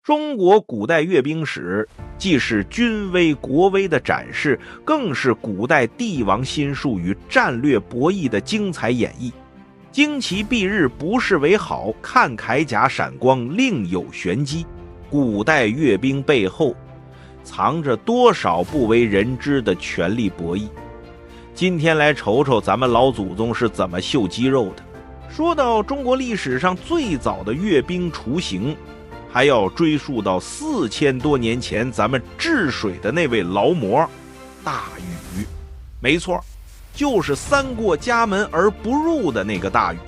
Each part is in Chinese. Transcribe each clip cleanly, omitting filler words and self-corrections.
中国古代阅兵史既是军威国威的展示，更是古代帝王心术与战略博弈的精彩演绎。旌旗蔽日不是为好，看铠甲闪光另有玄机。古代阅兵背后藏着多少不为人知的权力博弈。今天来瞅瞅咱们老祖宗是怎么秀肌肉的。说到中国历史上最早的阅兵雏形，还要追溯到4000多年前咱们治水的那位劳模大禹。没错，就是三过家门而不入的那个大禹。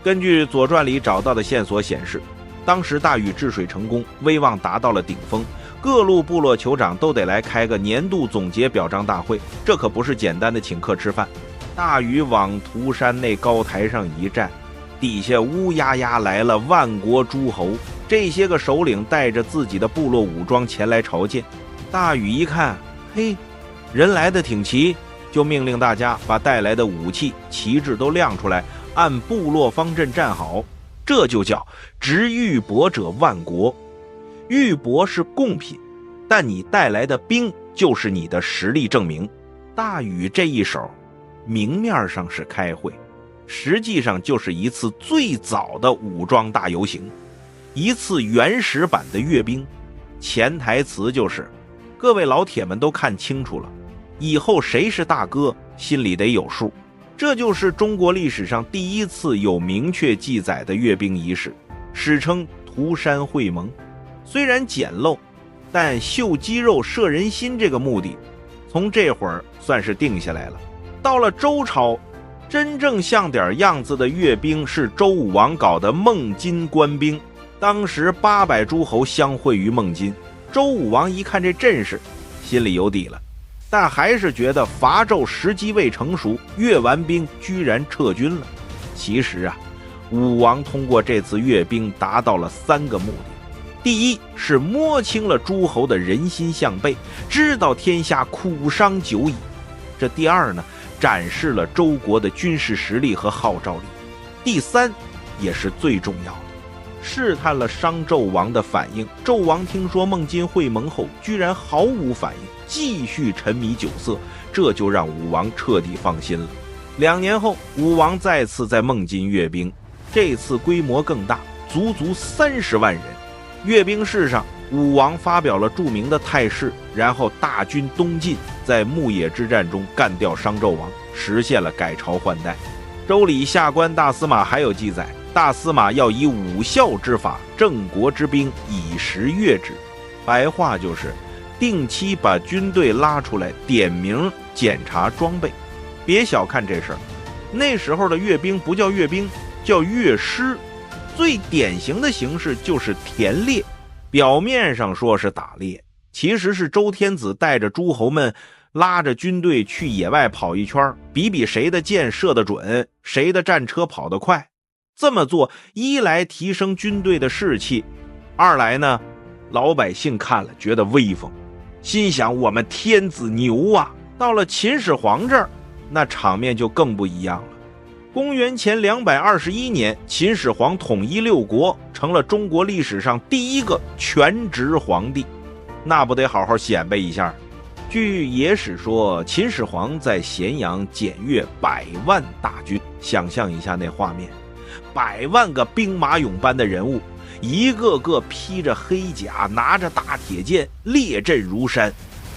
根据《左传》里找到的线索显示，当时大禹治水成功，威望达到了顶峰，各路部落酋长都得来开个年度总结表彰大会，这可不是简单的请客吃饭。大禹往涂山那高台上一站，底下乌压压来了万国诸侯，这些个首领带着自己的部落武装前来朝见。大禹一看，嘿，人来的挺齐，就命令大家把带来的武器旗帜都亮出来，按部落方阵站好。这就叫执玉帛者万国。玉帛是贡品，但你带来的兵就是你的实力证明。大禹这一手明面上是开会，实际上就是一次最早的武装大游行，一次原始版的阅兵。潜台词就是各位老铁们都看清楚了，以后谁是大哥心里得有数。这就是中国历史上第一次有明确记载的阅兵仪式，史称涂山会盟。虽然简陋，但秀肌肉摄人心这个目的从这会儿算是定下来了。到了周朝，真正像点样子的阅兵是周武王搞的孟津官兵，当时800诸侯相会于孟津。周武王一看这阵势，心里有底了，但还是觉得伐纣时机未成熟，阅完兵居然撤军了。其实武王通过这次阅兵达到了3个目的。第一是摸清了诸侯的人心向背，知道天下苦伤久矣。这第二呢，展示了周国的军事实力和号召力。第三也是最重要的，试探了商纣王的反应。纣王听说孟津会盟后居然毫无反应，继续沉迷酒色，这就让武王彻底放心了。2年后，武王再次在孟津阅兵，这次规模更大，足30万人。阅兵式上，武王发表了著名的态誓，然后大军东进，在牧野之战中干掉商纣王，实现了改朝换代。周礼下官大司马还有记载，大司马要以武校之法正国之兵，以时阅之。白话就是定期把军队拉出来，点名检查装备。别小看这事儿，那时候的阅兵不叫阅兵，叫阅师。最典型的形式就是田猎，表面上说是打猎，其实是周天子带着诸侯们拉着军队去野外跑一圈，比比谁的箭射得准，谁的战车跑得快。这么做，一来提升军队的士气，二来呢，老百姓看了觉得威风，心想我们天子牛啊。到了秦始皇这儿，那场面就更不一样了。公元前221年，秦始皇统一6国，成了中国历史上第一个全职皇帝，那不得好好显摆一下。据野史说，秦始皇在咸阳检阅100万大军，想象一下那画面，100万个兵马俑般的人物，一个个披着黑甲，拿着大铁剑，列阵如山，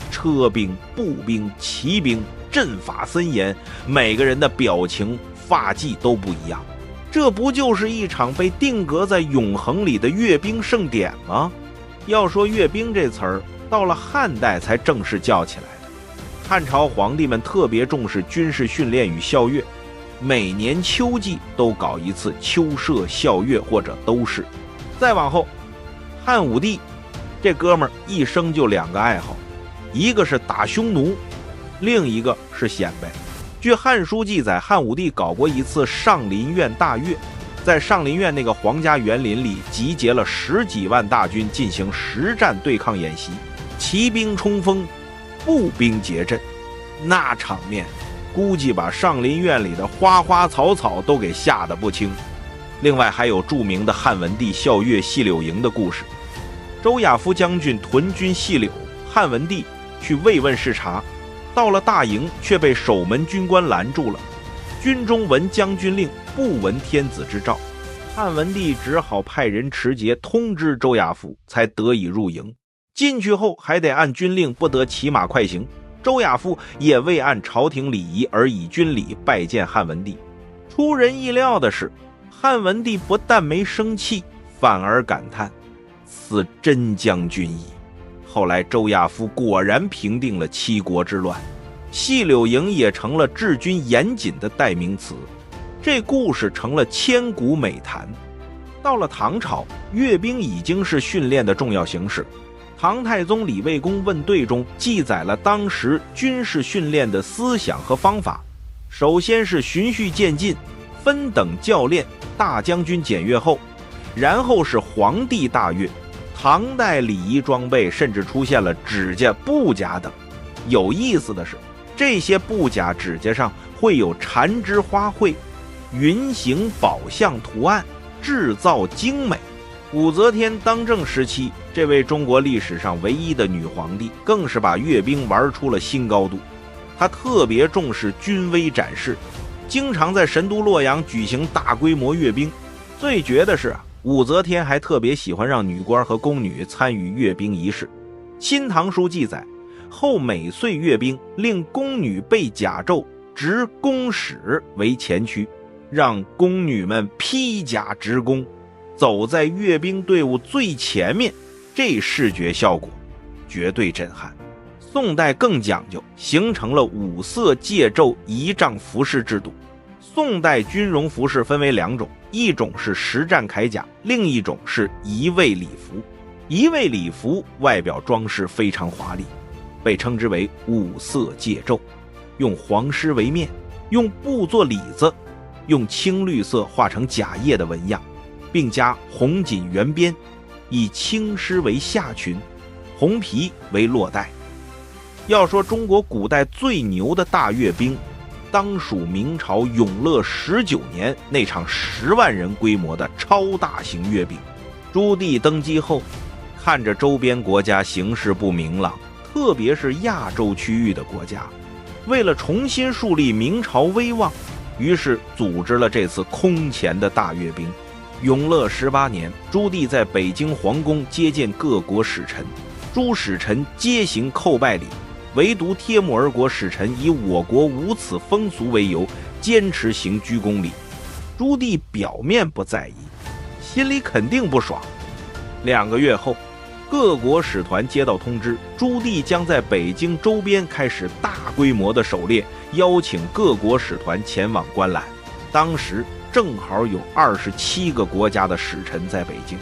车兵、步兵、骑兵，阵法森严，每个人的表情发髻都不一样。这不就是一场被定格在永恒里的阅兵盛典吗？要说阅兵这词儿，到了汉代才正式叫起来的。汉朝皇帝们特别重视军事训练与校阅，每年秋季都搞一次秋社校阅或者都试。再往后，汉武帝这哥们儿一生就2个爱好，一个是打匈奴，另一个是显摆。据《汉书》记载，汉武帝搞过一次上林苑大阅，在上林苑那个皇家园林里集结了10几万大军进行实战对抗演习，骑兵冲锋，步兵结阵，那场面估计把上林苑里的花花草草都给吓得不轻。另外还有著名的汉文帝校阅细柳营的故事。周亚夫将军屯军细柳，汉文帝去慰问视察，到了大营却被守门军官拦住了。军中闻将军令，不闻天子之诏。汉文帝只好派人持节通知周亚夫，才得以入营。进去后还得按军令，不得骑马快行。周亚夫也未按朝廷礼仪而以军礼拜见汉文帝。出人意料的是，汉文帝不但没生气，反而感叹：“此真将军矣。”后来周亚夫果然平定了七国之乱，细柳营也成了治军严谨的代名词。这故事成了千古美谈。到了唐朝，阅兵已经是训练的重要形式。唐太宗李卫公问对中记载了当时军事训练的思想和方法。首先是循序渐进，分等教练，大将军检阅后，然后是皇帝大阅。唐代礼仪装备甚至出现了指甲、布甲等。有意思的是，这些布甲、指甲上会有缠枝花卉、云形宝相图案，制造精美。武则天当政时期，这位中国历史上唯一的女皇帝更是把阅兵玩出了新高度。她特别重视军威展示，经常在神都洛阳举行大规模阅兵。最绝的是武则天还特别喜欢让女官和宫女参与阅兵仪式。《新唐书》记载，后每岁阅兵，令宫女备甲胄，执弓矢为前驱，让宫女们披甲执弓，走在阅兵队伍最前面，这视觉效果绝对震撼。宋代更讲究，形成了五色戒胄仪仗服饰制度。宋代军容服饰分为两种，一种是实战铠甲，另一种是仪卫礼服。仪卫礼服外表装饰非常华丽，被称之为五色戒胄，用黄狮为面，用布做里子，用青绿色画成甲叶的纹样，并加红锦圆边，以青狮为下裙，红皮为落带。要说中国古代最牛的大阅兵，当属明朝永乐19年那场10万人规模的超大型阅兵。朱棣登基后，看着周边国家形势不明朗，特别是亚洲区域的国家，为了重新树立明朝威望，于是组织了这次空前的大阅兵。永乐18年，朱棣在北京皇宫接见各国使臣，诸使臣皆行叩拜礼，唯独帖木儿国使臣以我国无此风俗为由，坚持行鞠躬礼。朱棣表面不在意，心里肯定不爽。2个月后，各国使团接到通知，朱棣将在北京周边开始大规模的狩猎，邀请各国使团前往观览。当时正好有27个国家的使臣在北京，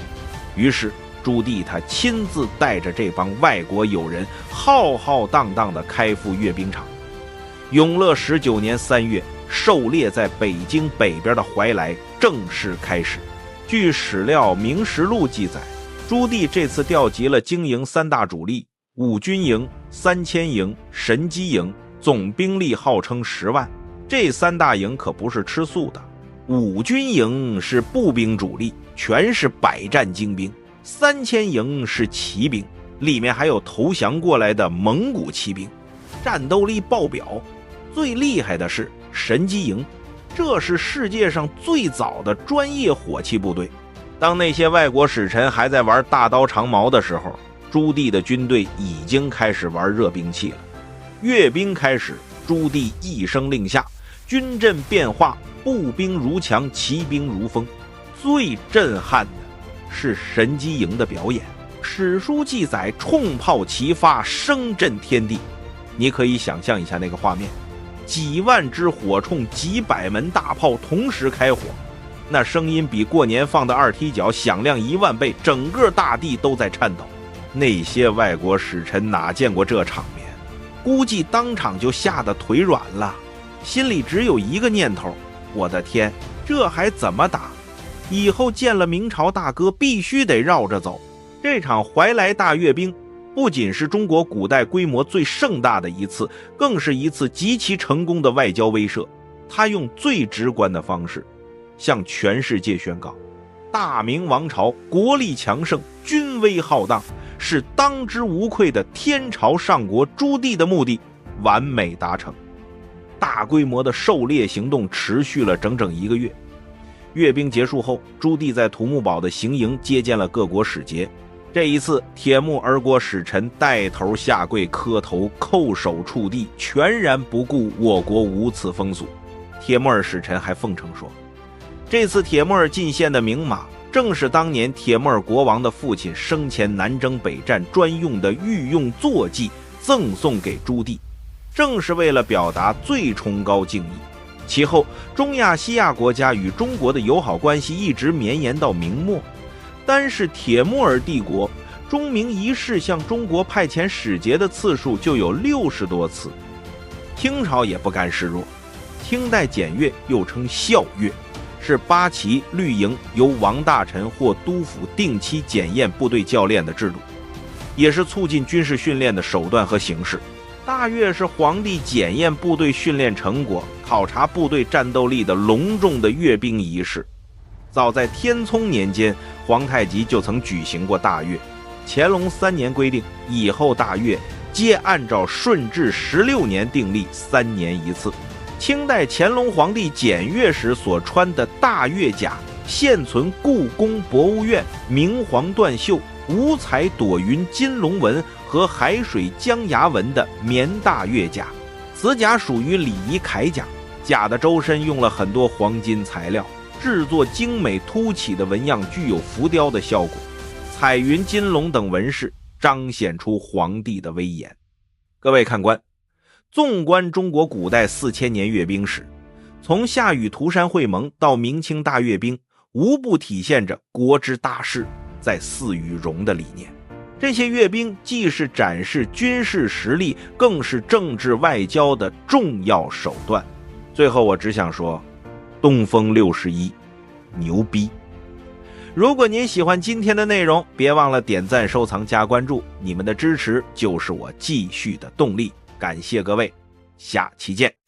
于是朱棣他亲自带着这帮外国友人浩浩荡荡地开赴阅兵场。永乐19年3月，狩猎在北京北边的怀来正式开始。据史料《明实录》记载，朱棣这次调集了经营3大主力，五军营、3000营、神机营，总兵力号称10万。这3大营可不是吃素的，五军营是步兵主力，全是百战精兵；3000营是骑兵，里面还有投降过来的蒙古骑兵，战斗力爆表。最厉害的是神机营，这是世界上最早的专业火器部队。当那些外国使臣还在玩大刀长矛的时候，朱棣的军队已经开始玩热兵器了。阅兵开始，朱棣一声令下，军阵变化，步兵如墙，骑兵如风。最震撼的是神机营的表演，史书记载冲炮齐发，声震天地。你可以想象一下那个画面，几万支火铳，几百门大炮同时开火，那声音比过年放的2踢脚响亮1万倍，整个大地都在颤抖。那些外国使臣哪见过这场面，估计当场就吓得腿软了，心里只有一个念头：我的天，这还怎么打？以后见了明朝大哥必须得绕着走。这场怀来大阅兵不仅是中国古代规模最盛大的一次，更是一次极其成功的外交威慑。他用最直观的方式向全世界宣告，大明王朝国力强盛，军威浩荡，是当之无愧的天朝上国朱棣的目的完美达成。大规模的狩猎行动持续了整整1个月。阅兵结束后，朱棣在土木堡的行营接见了各国使节。这一次，铁木儿国使臣带头下跪磕头，叩首触地，全然不顾我国无此风俗。铁木儿使臣还奉承说，这次铁木儿进献的名马，正是当年铁木儿国王的父亲生前南征北战专用的御用坐骑，赠送给朱棣，正是为了表达最崇高敬意。其后，中亚西亚国家与中国的友好关系一直绵延到明末。单是铁木儿帝国，中明一世向中国派遣使节的次数就有60多次。清朝也不甘示弱，清代检阅又称校阅，是8旗绿营由王大臣或督府定期检验部队教练的制度，也是促进军事训练的手段和形式。大阅是皇帝检验部队训练成果、考察部队战斗力的隆重的阅兵仪式。早在天聪年间，皇太极就曾举行过大阅。乾隆3年规定，以后大阅皆按照顺治16年订立，3年一次。清代乾隆皇帝检阅时所穿的大阅甲，现存故宫博物院明黄缎绣、五彩朵云金龙纹和海水江崖纹的棉大阅甲。此甲属于礼仪铠甲，甲的周身用了很多黄金材料，制作精美凸起的纹样，具有浮雕的效果。彩云金龙等纹饰彰显出皇帝的威严。各位看官，纵观中国古代4000年阅兵史，从夏禹涂山会盟到明清大阅兵，无不体现着国之大事在祀与戎的理念。这些阅兵既是展示军事实力，更是政治外交的重要手段。最后我只想说，东风61牛逼。如果您喜欢今天的内容，别忘了点赞、收藏、加关注，你们的支持就是我继续的动力。感谢各位，下期见。